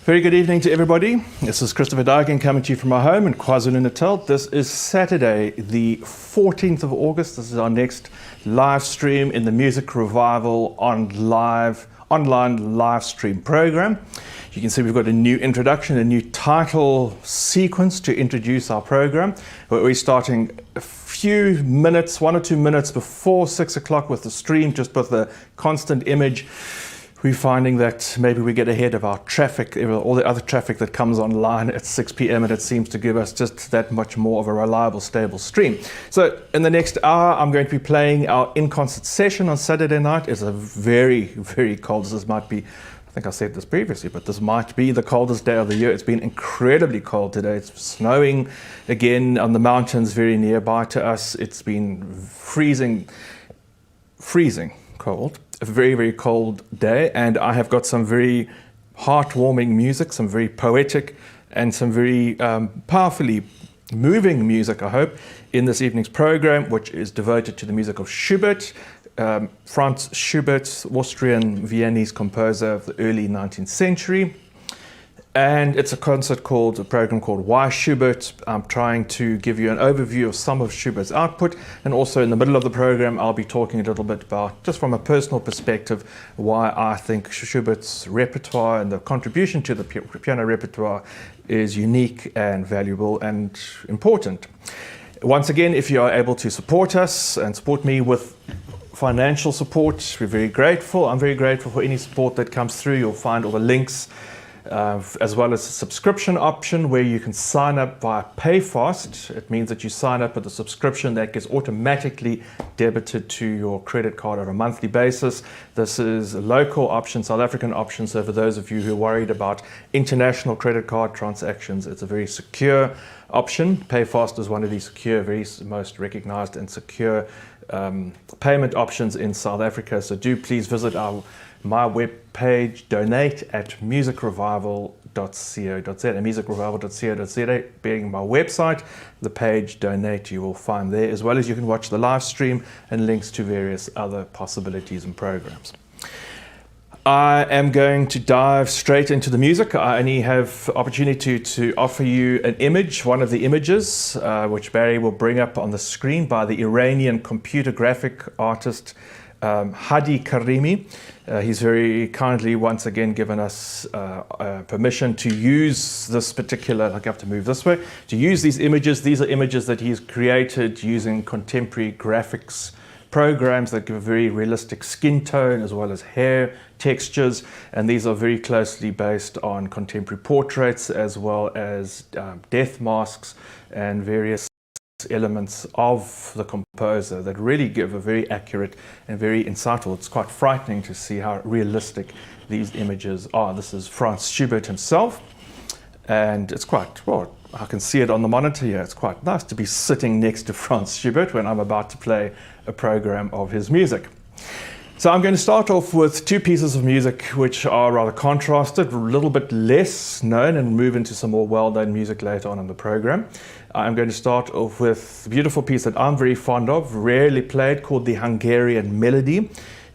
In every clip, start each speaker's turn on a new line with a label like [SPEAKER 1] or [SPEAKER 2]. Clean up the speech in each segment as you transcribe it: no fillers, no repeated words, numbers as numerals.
[SPEAKER 1] Very good evening to everybody. This is Christopher Dagen coming to you from my home in KwaZulu-Natal. This is Saturday, the 14th of August. This is our next live stream in the Music Revival online live stream program. You can see we've got a new introduction, a new title sequence to introduce our program. We're starting a few minutes, 1 or 2 minutes before 6 o'clock with the stream, just with the constant image. We're finding that maybe we get ahead of our traffic, all the other traffic that comes online at 6 p.m. and it seems to give us just that much more of a reliable, stable stream. So in the next hour, I'm going to be playing our in-concert session on Saturday night. It's a very, very cold. This might be, I think I said this previously, but this might be the coldest day of the year. It's been incredibly cold today. It's snowing again on the mountains very nearby to us. It's been freezing cold. A very, very cold day, and I have got some very heartwarming music, some very poetic and some very powerfully moving music, I hope, in this evening's program, which is devoted to the music of Schubert, Franz Schubert, Austrian Viennese composer of the early 19th century. And it's a program called Why Schubert. I'm trying to give you an overview of some of Schubert's output, and also in the middle of the program I'll be talking a little bit about, just from a personal perspective, why I think Schubert's repertoire and the contribution to the piano repertoire is unique and valuable and important. Once again, if you are able to support us and support me with financial support, we're very grateful. I'm very grateful for any support that comes through. You'll find all the links as well as a subscription option where you can sign up via PayFast. It means that you sign up with a subscription that gets automatically debited to your credit card on a monthly basis. This is a local option, South African option, so for those of you who are worried about international credit card transactions, it's a very secure option. PayFast is one of the secure, most recognized and secure payment options in South Africa, so do please visit my web page, donate at musicrevival.co.za, musicrevival.co.za being my website. The page donate you will find there, as well as you can watch the live stream and links to various other possibilities and programs. I am going to dive straight into the music. I only have opportunity to offer you an image, one of the images, which Barry will bring up on the screen, by the Iranian computer graphic artist Hadi Karimi. He's very kindly once again given us permission to use this particular, I have to move this way, to use these images. These are images that he's created using contemporary graphics programs that give a very realistic skin tone as well as hair textures, and these are very closely based on contemporary portraits as well as death masks and various elements of the composer that really give a very accurate and very insightful. It's quite frightening to see how realistic these images are. This is Franz Schubert himself, and it's quite, well, I can see it on the monitor here. It's quite nice to be sitting next to Franz Schubert when I'm about to play a program of his music. So I'm going to start off with two pieces of music which are rather contrasted, a little bit less known, and move into some more well-known music later on in the program. I'm going to start off with a beautiful piece that I'm very fond of, rarely played, called the Hungarian Melody.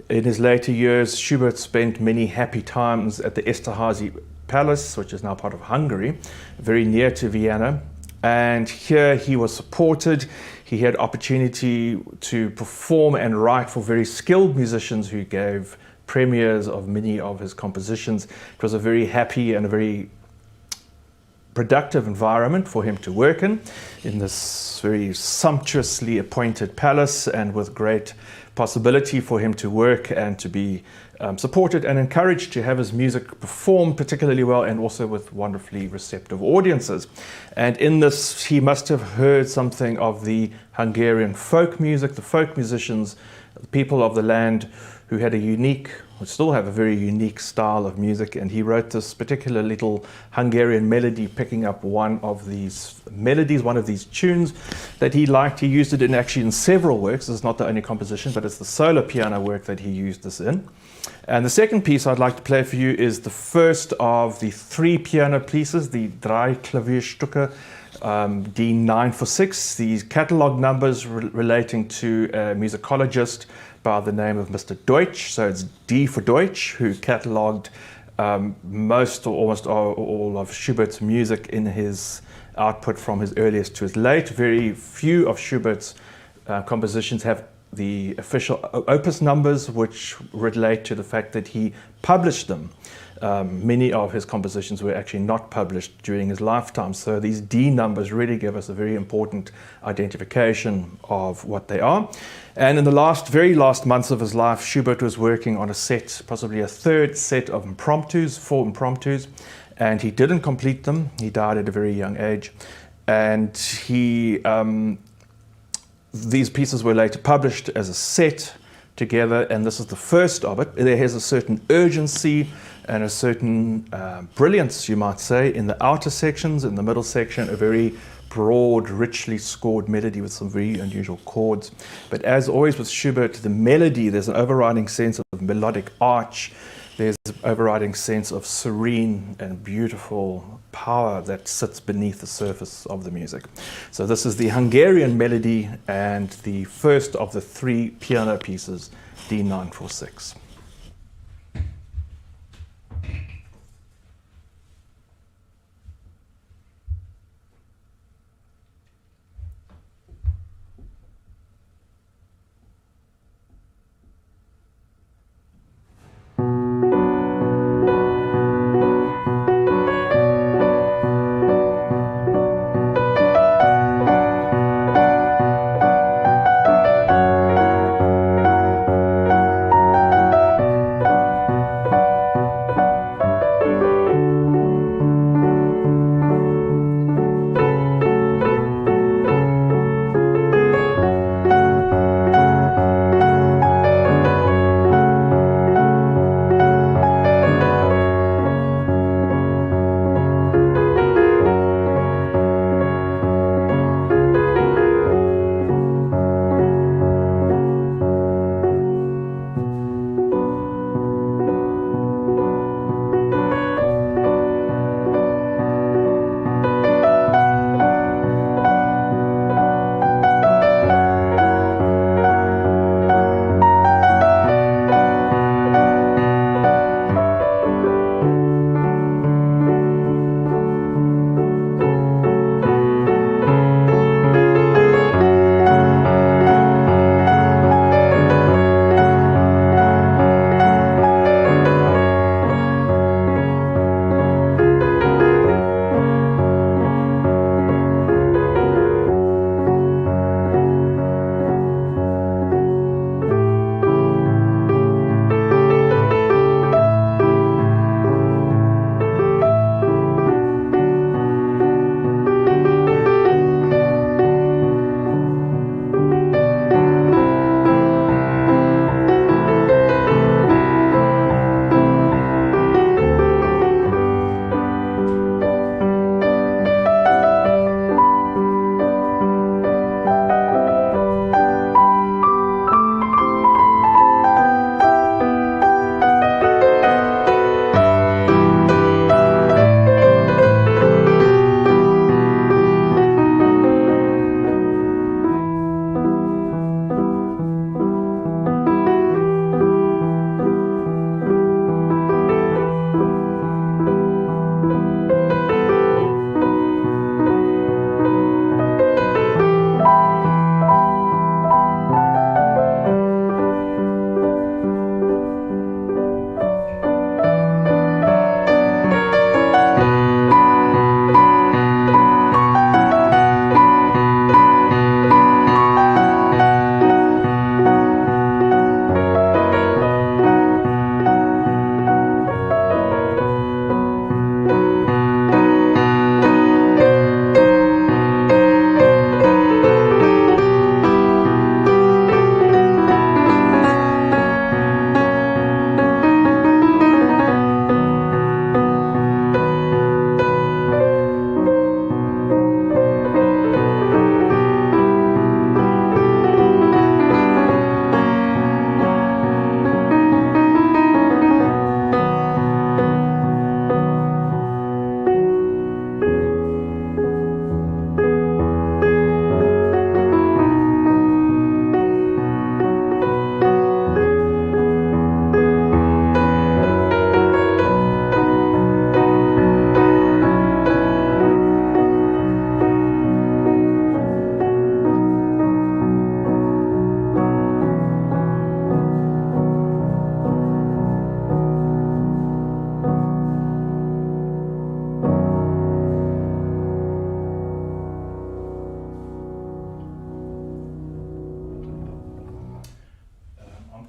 [SPEAKER 1] In his later years, Schubert spent many happy times at the Esterházy Palace, which is now part of Hungary, very near to Vienna. And here he was supported. He had opportunity to perform and write for very skilled musicians who gave premieres of many of his compositions. It was a very happy and a very productive environment for him to work in this very sumptuously appointed palace, and with great possibility for him to work and to be supported and encouraged to have his music performed particularly well, and also with wonderfully receptive audiences. And in this, he must have heard something of the Hungarian folk music, the folk musicians, the people of the land who had a unique, or still have a very unique style of music, and he wrote this particular little Hungarian melody, picking up one of these melodies, one of these tunes that he liked. He used it in several works. This is not the only composition, but it's the solo piano work that he used this in. And the second piece I'd like to play for you is the first of the 3 piano pieces, the Drei Klavierstücke, D946, these catalogue numbers relating to a musicologist by the name of Mr. Deutsch. So it's D for Deutsch, who catalogued most or almost all of Schubert's music in his output from his earliest to his late. Very few of Schubert's compositions have the official opus numbers, which relate to the fact that he published them. Many of his compositions were actually not published during his lifetime, so these D numbers really give us a very important identification of what they are. And in the very last months of his life, Schubert was working on a set, possibly a third set of impromptus, 4 impromptus, and he didn't complete them. He died at a very young age, and these pieces were later published as a set together, and this is the first of it. There has a certain urgency and a certain brilliance, you might say, in the outer sections. In the middle section, a very broad, richly scored melody with some very unusual chords. But as always with Schubert, the melody, there's an overriding sense of melodic arch. There's an overriding sense of serene and beautiful power that sits beneath the surface of the music. So this is the Hungarian melody and the first of the 3 piano pieces, D946.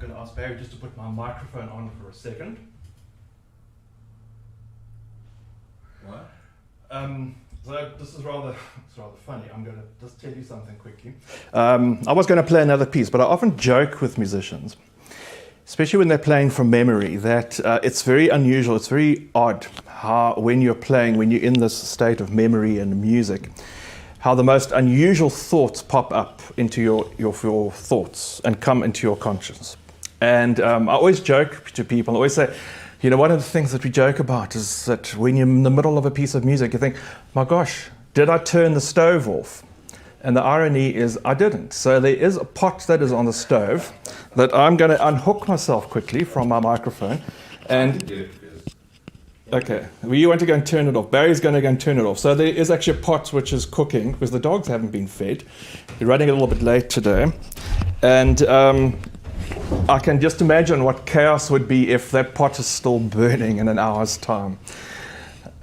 [SPEAKER 1] going to ask Barry just to put my microphone on for a second.
[SPEAKER 2] What?
[SPEAKER 1] So this is rather funny. I'm going to just tell you something quickly. I was going to play another piece, but I often joke with musicians, especially when they're playing from memory, that it's very unusual, it's very odd how when you're playing, when you're in this state of memory and music, how the most unusual thoughts pop up into your thoughts and come into your conscience. And I always joke to people, I always say, you know, one of the things that we joke about is that when you're in the middle of a piece of music, you think, my gosh, did I turn the stove off? And the irony is I didn't. So there is a pot that is on the stove that I'm going to unhook myself quickly from my microphone. And okay, well, you want to go and turn it off. Barry's going to go and turn it off. So there is actually a pot which is cooking because the dogs haven't been fed. We're running a little bit late today. And I can just imagine what chaos would be if that pot is still burning in an hour's time.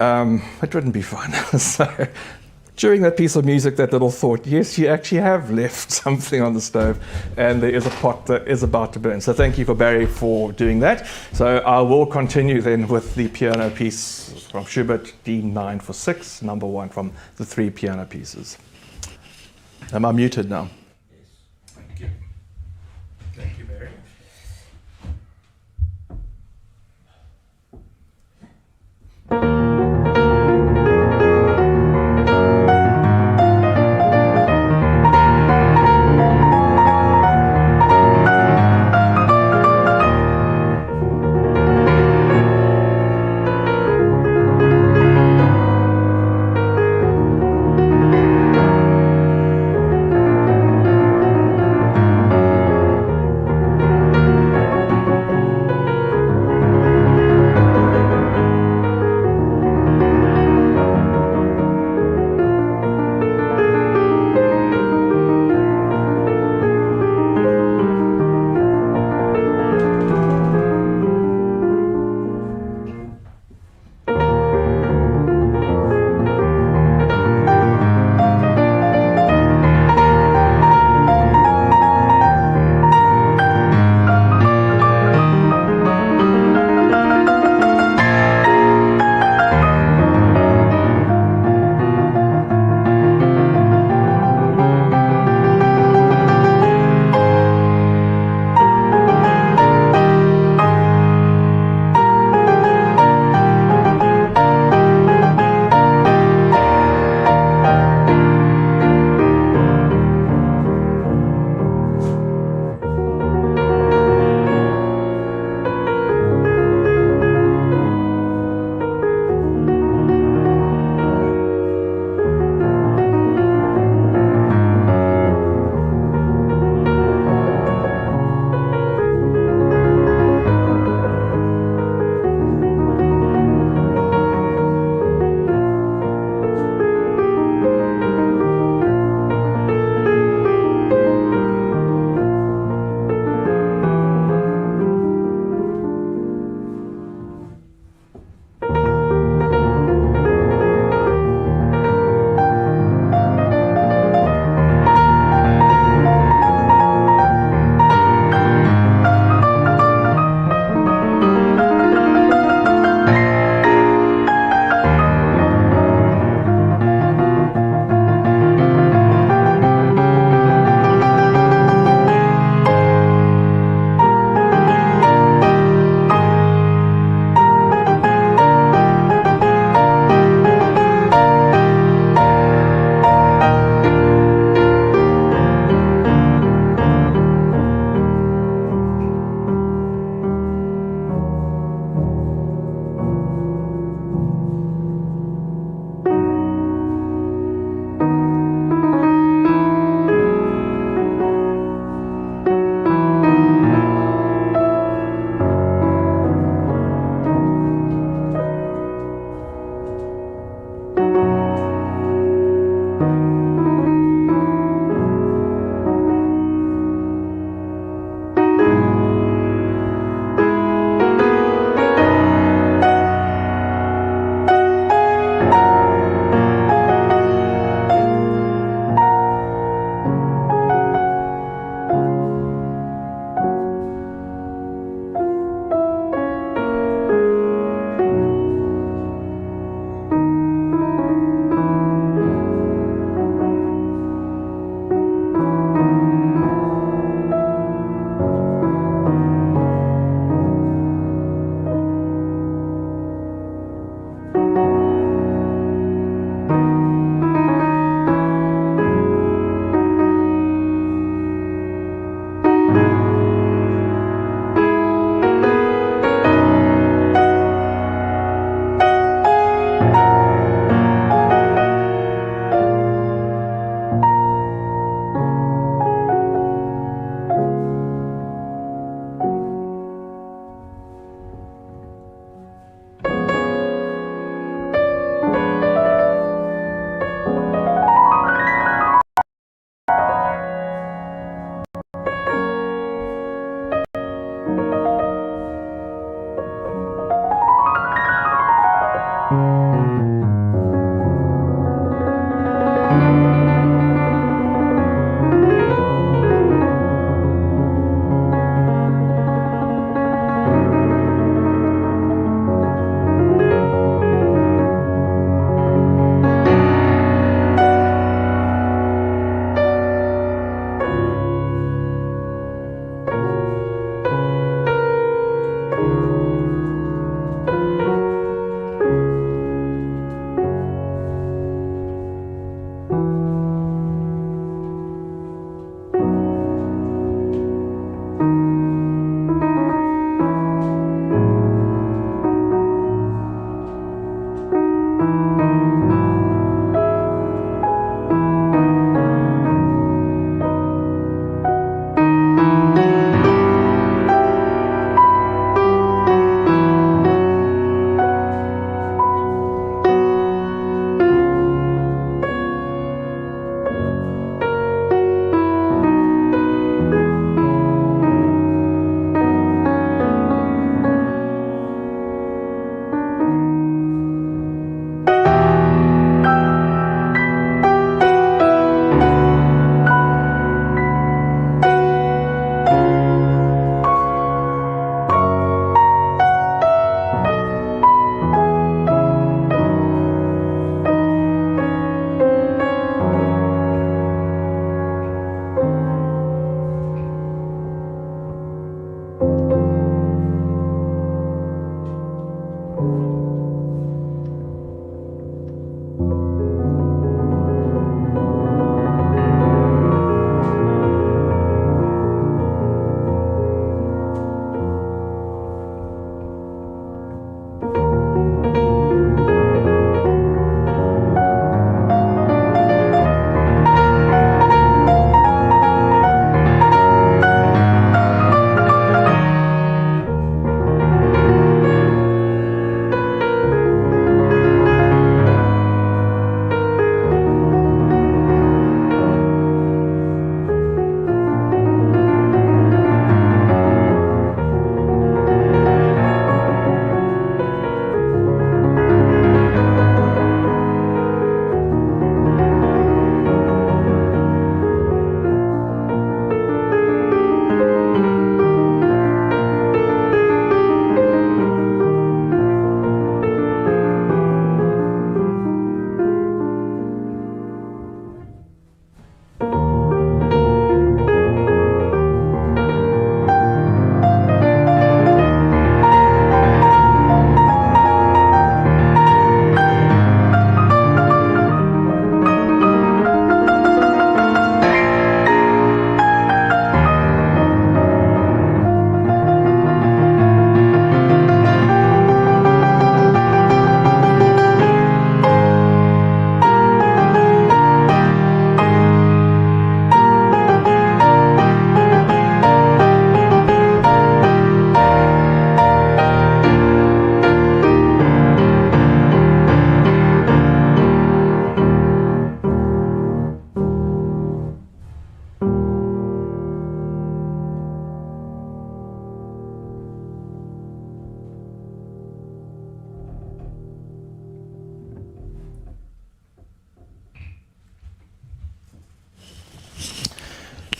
[SPEAKER 1] It wouldn't be fun. So during that piece of music, that little thought, yes, you actually have left something on the stove, and there is a pot that is about to burn. So thank you for Barry for doing that. So I will continue then with the piano piece from Schubert, D9 for 6, number 1 from the 3 piano pieces. Am I muted now?
[SPEAKER 2] Yes.
[SPEAKER 1] Thank you. Thank you, Barry.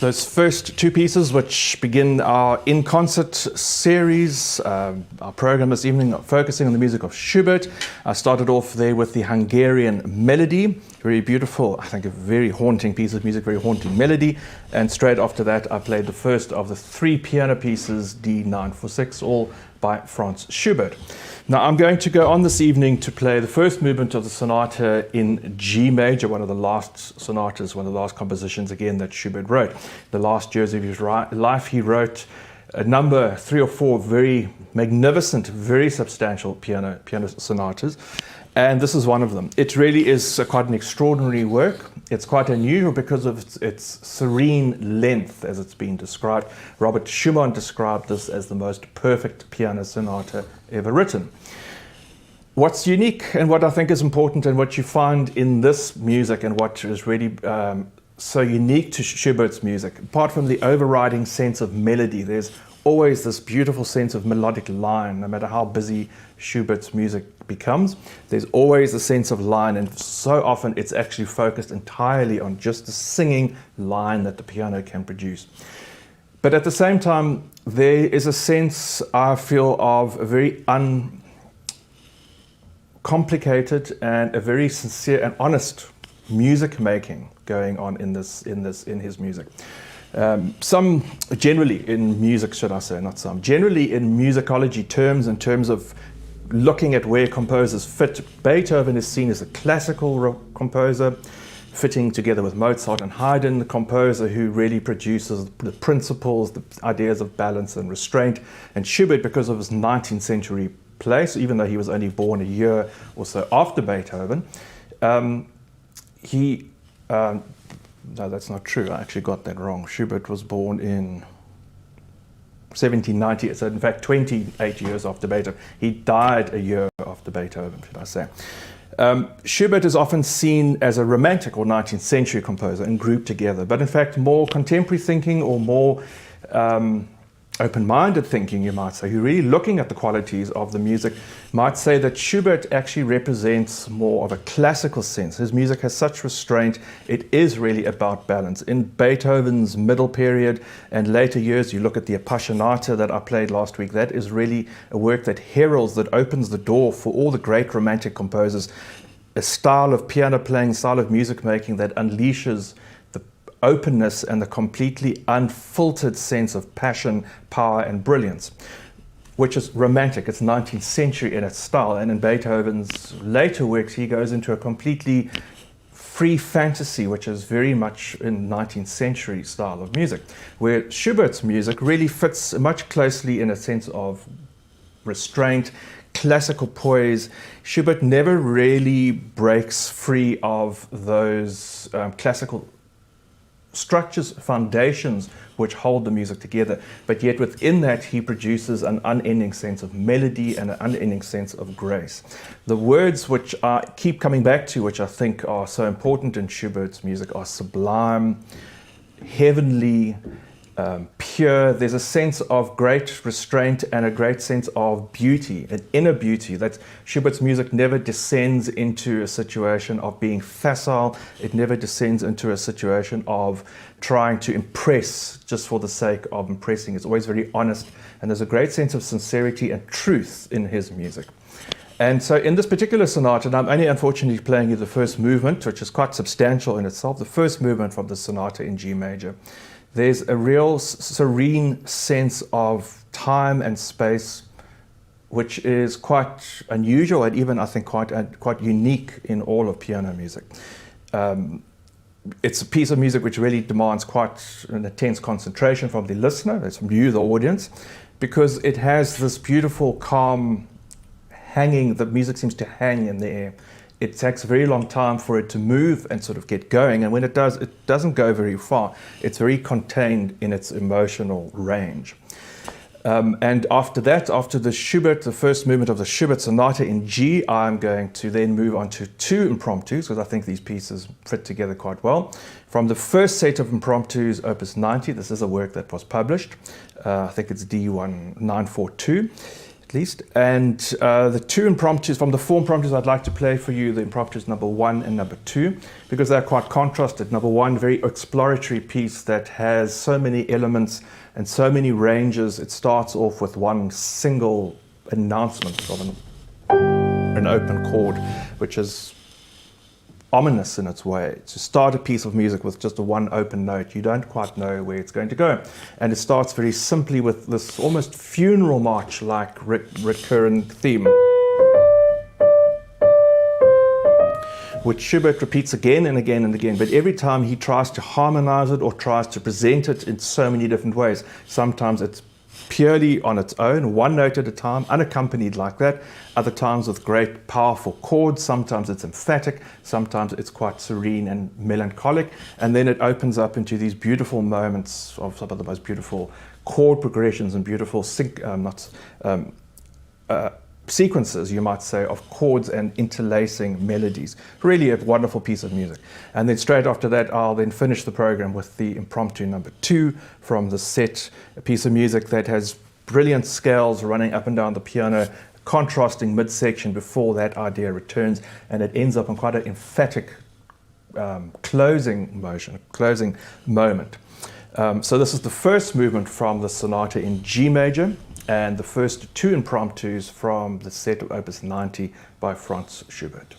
[SPEAKER 1] those first two pieces, which begin our in-concert series, our program this evening focusing on the music of Schubert. I started off there with the Hungarian Melody, very beautiful, I think a very haunting piece of music, very haunting melody. And straight after that, I played the first of the three piano pieces, D946, all by Franz Schubert. Now I'm going to go on this evening to play the first movement of the sonata in G major, one of the last sonatas, one of the last compositions again that Schubert wrote. The last years of his life he wrote a number, 3 or 4 very magnificent, very substantial piano sonatas. And this is one of them. It really is quite an extraordinary work. It's quite unusual because of its serene length, as it's been described. Robert Schumann described this as the most perfect piano sonata ever written. What's unique and what I think is important and what you find in this music and what is really so unique to Schubert's music, apart from the overriding sense of melody, there's always this beautiful sense of melodic line. No matter how busy Schubert's music becomes, there's always a sense of line, and so often it's actually focused entirely on just the singing line that the piano can produce. But at the same time, there is a sense, I feel, of a very uncomplicated and a very sincere and honest music making going on in his music. Generally in music, generally in musicology terms, in terms of looking at where composers fit, Beethoven is seen as a classical composer, fitting together with Mozart and Haydn, the composer who really produces the principles, the ideas of balance and restraint. And Schubert, because of his 19th century place, even though he was only born a year or so after Beethoven, no, that's not true. I actually got that wrong. Schubert was born in 1790, so in fact 28 years after Beethoven. He died a year after Beethoven, should I say. Schubert is often seen as a romantic or 19th century composer and grouped together, but in fact more contemporary thinking or more open-minded thinking, you might say, who really looking at the qualities of the music, might say that Schubert actually represents more of a classical sense. His music has such restraint, it is really about balance. In Beethoven's middle period and later years, you look at the Appassionata that I played last week, that is really a work that heralds, that opens the door for all the great romantic composers, a style of piano playing, style of music making that unleashes openness and the completely unfiltered sense of passion, power and brilliance, which is romantic. It's 19th century in its style, and in Beethoven's later works he goes into a completely free fantasy, which is very much in 19th century style of music, where Schubert's music really fits much closely in a sense of restraint, classical poise. Schubert never really breaks free of those classical structures, foundations which hold the music together, but yet within that he produces an unending sense of melody and an unending sense of grace. The words which I keep coming back to, which I think are so important in Schubert's music, are sublime, heavenly, pure. There's a sense of great restraint and a great sense of beauty, an inner beauty, that Schubert's music never descends into a situation of being facile. It never descends into a situation of trying to impress just for the sake of impressing. It's always very honest, and there's a great sense of sincerity and truth in his music. And so in this particular sonata, and I'm only unfortunately playing you the first movement, which is quite substantial in itself, the first movement from the sonata in G major, there's a real serene sense of time and space, which is quite unusual and even, I think, quite unique in all of piano music. It's a piece of music which really demands quite an intense concentration from the listener, that's from you, the audience, because it has this beautiful, calm hanging, the music seems to hang in the air. It takes a very long time for it to move and sort of get going, and when it does, it doesn't go very far. It's very contained in its emotional range. And after that, after the first movement of the Schubert sonata in G, I'm going to then move on to 2 impromptus, because I think these pieces fit together quite well. From the first set of impromptus, opus 90, this is a work that was published. I think it's D1942. at least. And the two impromptus, from the four impromptus I'd like to play for you, the impromptus number 1 and number 2, because they're quite contrasted. Number 1, very exploratory piece that has so many elements and so many ranges. It starts off with one single announcement of an open chord, which is ominous in its way. To start a piece of music with just a one open note, you don't quite know where it's going to go. And it starts very simply with this almost funeral march-like recurring theme, which Schubert repeats again and again and again, but every time he tries to harmonize it or tries to present it in so many different ways. Sometimes it's purely on its own, one note at a time, unaccompanied like that. Other times with great powerful chords. Sometimes it's emphatic, sometimes it's quite serene and melancholic, and then it opens up into these beautiful moments of some of the most beautiful chord progressions and beautiful sequences, you might say, of chords and interlacing melodies. Really a wonderful piece of music. And then straight after that, I'll then finish the program with the impromptu number 2 from the set, a piece of music that has brilliant scales running up and down the piano, contrasting midsection before that idea returns, and it ends up in quite an emphatic closing moment. So this is the first movement from the sonata in G major, and the first 2 impromptus from the set of Opus 90 by Franz Schubert.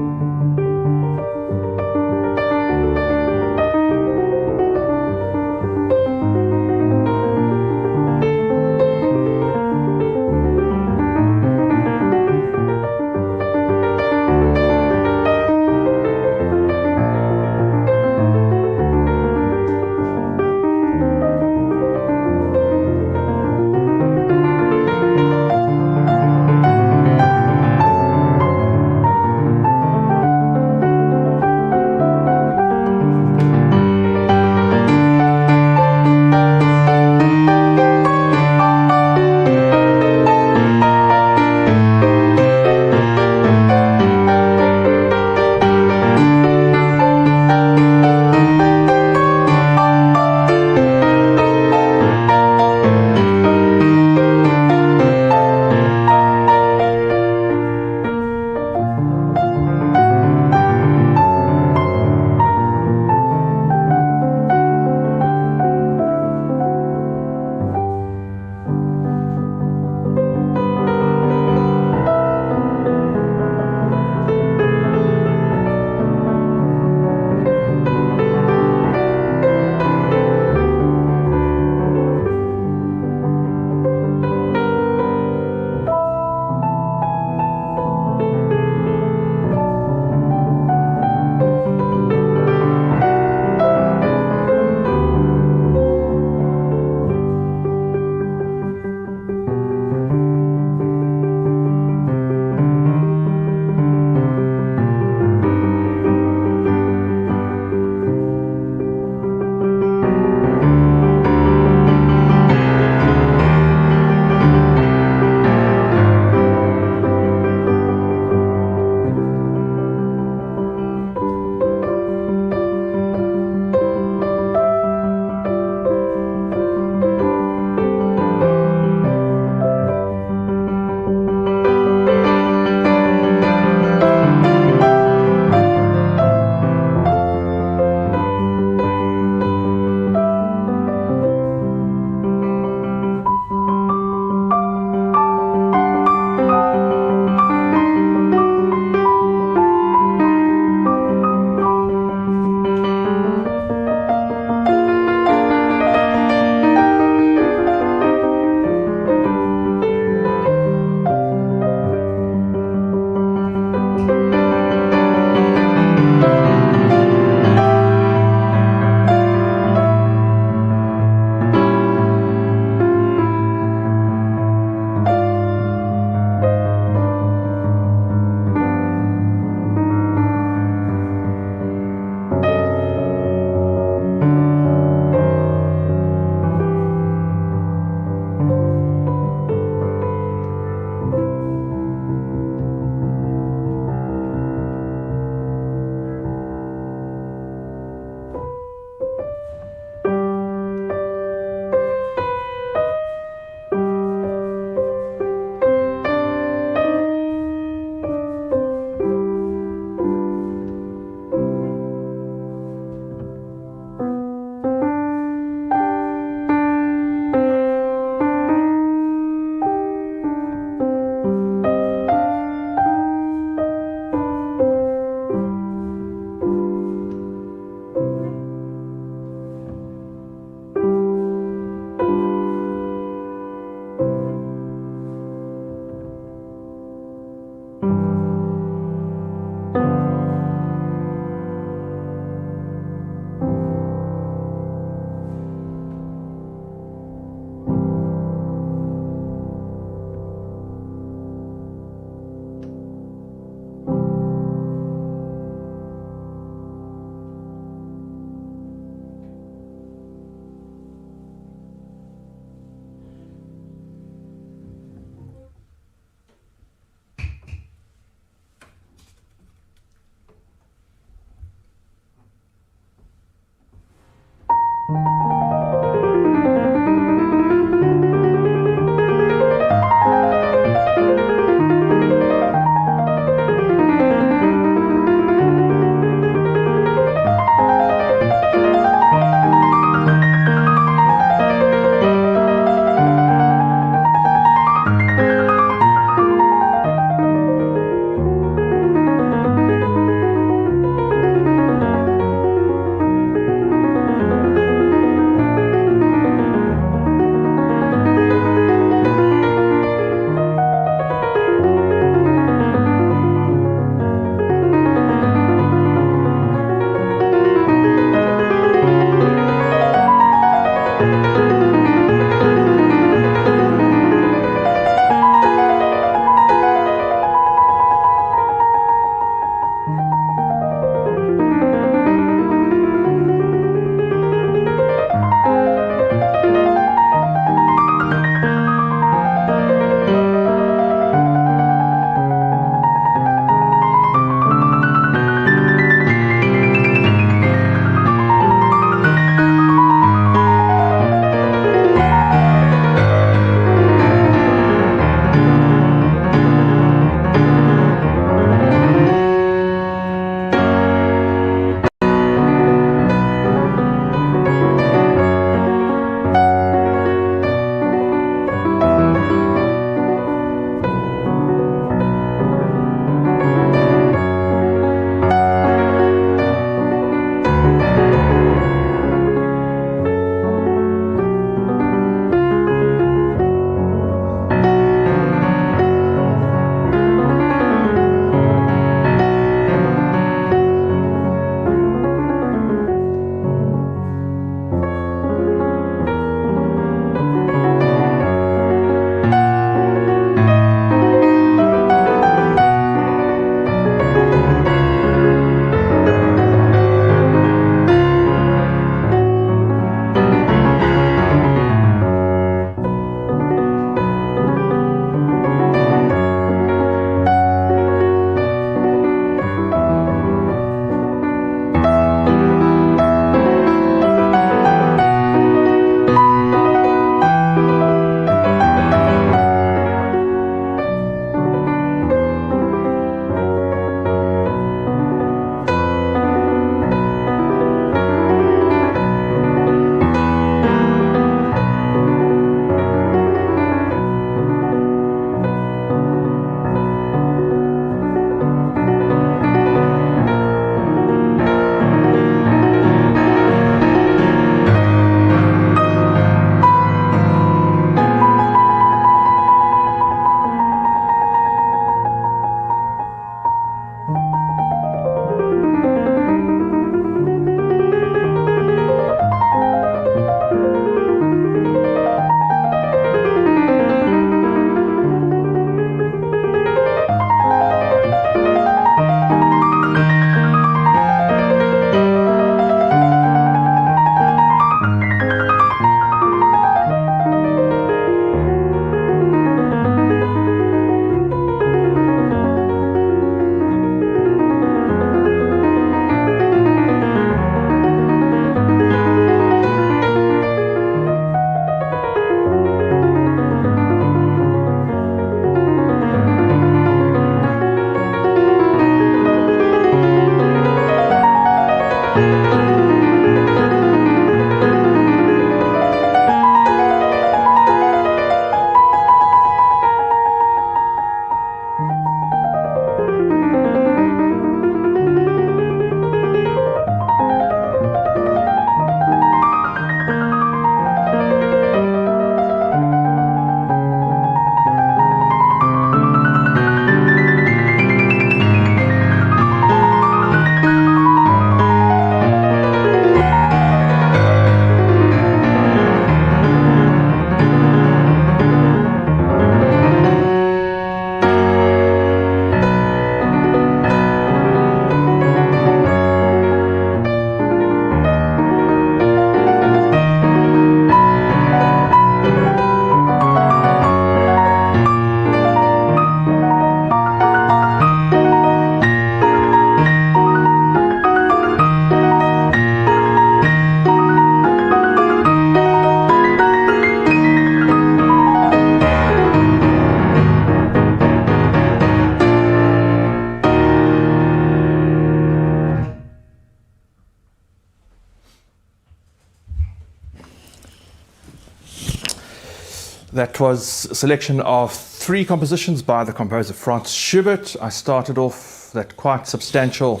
[SPEAKER 1] That was a selection of 3 compositions by the composer Franz Schubert. I started off that quite substantial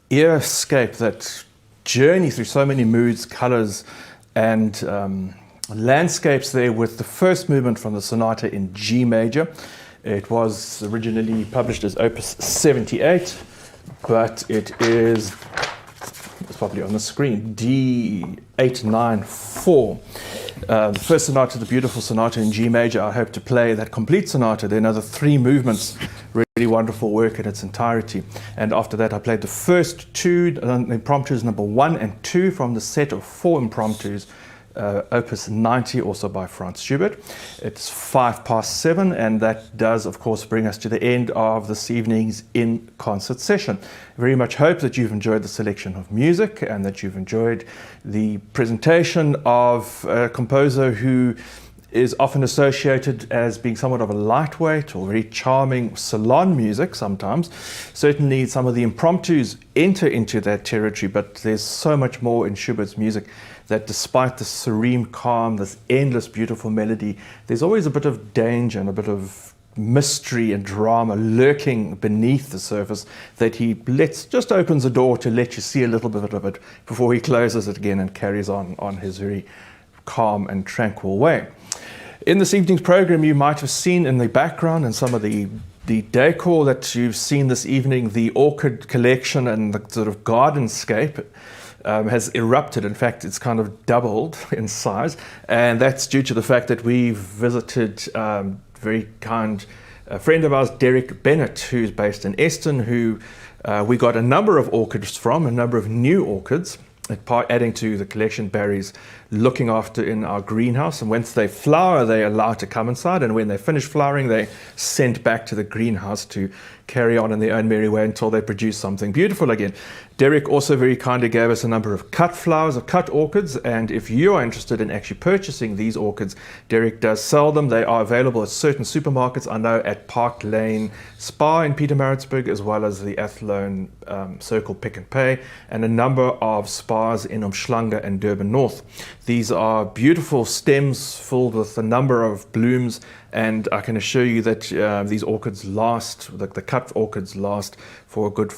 [SPEAKER 1] earscape, that journey through so many moods, colors, and landscapes there with the first movement from the sonata in G major. It was originally published as Opus 78, but it's probably on the screen, D894. The first sonata, the beautiful sonata in G major. I hope to play that complete sonata. There are another 3 movements, really wonderful work in its entirety. And after that, I played the first 2 impromptus, number 1 and 2 from the set of 4 impromptus, Opus 90, also by Franz Schubert. It's 7:05, and that does, of course, bring us to the end of this evening's in-concert session. I very much hope that you've enjoyed the selection of music and that you've enjoyed the presentation of a composer who is often associated as being somewhat of a lightweight or very charming salon music sometimes. Certainly some of the impromptus enter into that territory, but there's so much more in Schubert's music that despite the serene calm, this endless beautiful melody, there's always a bit of danger and a bit of mystery and drama lurking beneath the surface that he just opens the door to let you see a little bit of it before he closes it again and carries on his very calm and tranquil way. In this evening's program, you might have seen in the background and some of the decor that you've seen this evening, the orchid collection and the sort of gardenscape has erupted. In fact, it's kind of doubled in size, and that's due to the fact that we've visited very kind friend of ours, Derek Bennett, who's based in Eston, who we got a number of orchids from, a number of new orchids, adding to the collection Barry's looking after in our greenhouse. And once they flower, they're allowed to come inside, and when they finish flowering, they're sent back to the greenhouse to carry on in their own merry way until they produce something beautiful again. Derek also very kindly gave us a number of cut flowers or cut orchids, and if you are interested in actually purchasing these orchids, Derek does sell them. They are available at certain supermarkets, I know at Park Lane Spa in Pietermaritzburg, as well as the Athlone Circle Pick and Pay, and a number of spas in Umhlanga and Durban North. These are beautiful stems filled with a number of blooms, and I can assure you that these orchids last, the cut orchids last for a good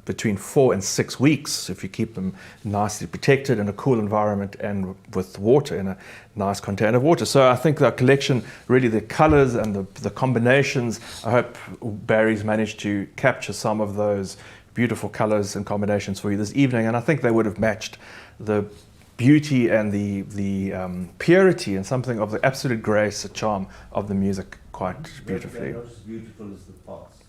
[SPEAKER 1] between 4 and 6 weeks if you keep them nicely protected in a cool environment and with water, in a nice container of water. So I think the collection, really the colors and the combinations, I hope Barry's managed to capture some of those beautiful colors and combinations for you this evening, and I think they would have matched the beauty and the purity and something of the absolute grace and charm of the music quite beautifully.
[SPEAKER 2] Not as beautiful as the pots.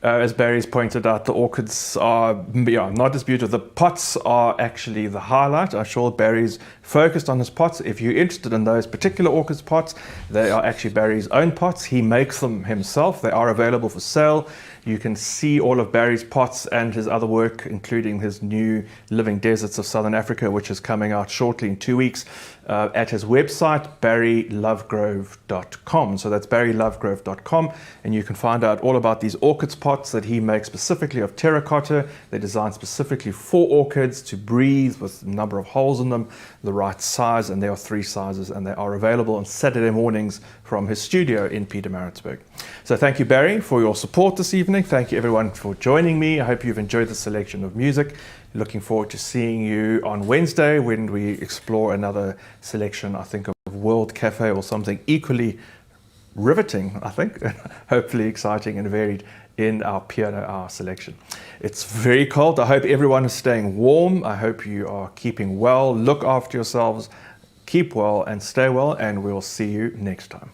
[SPEAKER 1] As Barry's pointed out, the orchids are not as beautiful. The pots are actually the highlight. I'm sure Barry's focused on his pots. If you're interested in those particular orchids pots, they are actually Barry's own pots. He makes them himself. They are available for sale. You can see all of Barry's pots and his other work, including his new Living Deserts of Southern Africa, which is coming out shortly in 2 weeks, at his website, barrylovegrove.com. So that's barrylovegrove.com, and you can find out all about these orchids pots that he makes specifically of terracotta. They're designed specifically for orchids to breathe, with a number of holes in them, the right size, and there are 3 sizes, and they are available on Saturday mornings from his studio in Pietermaritzburg. So thank you, Barry, for your support this evening. Thank you, everyone, for joining me. I hope you've enjoyed the selection of music. Looking forward to seeing you on Wednesday when we explore another selection, I think, of World Cafe or something equally riveting, I think, hopefully exciting and varied in our piano hour selection. It's very cold. I hope everyone is staying warm. I hope you are keeping well. Look after yourselves, keep well and stay well, and we'll see you next time.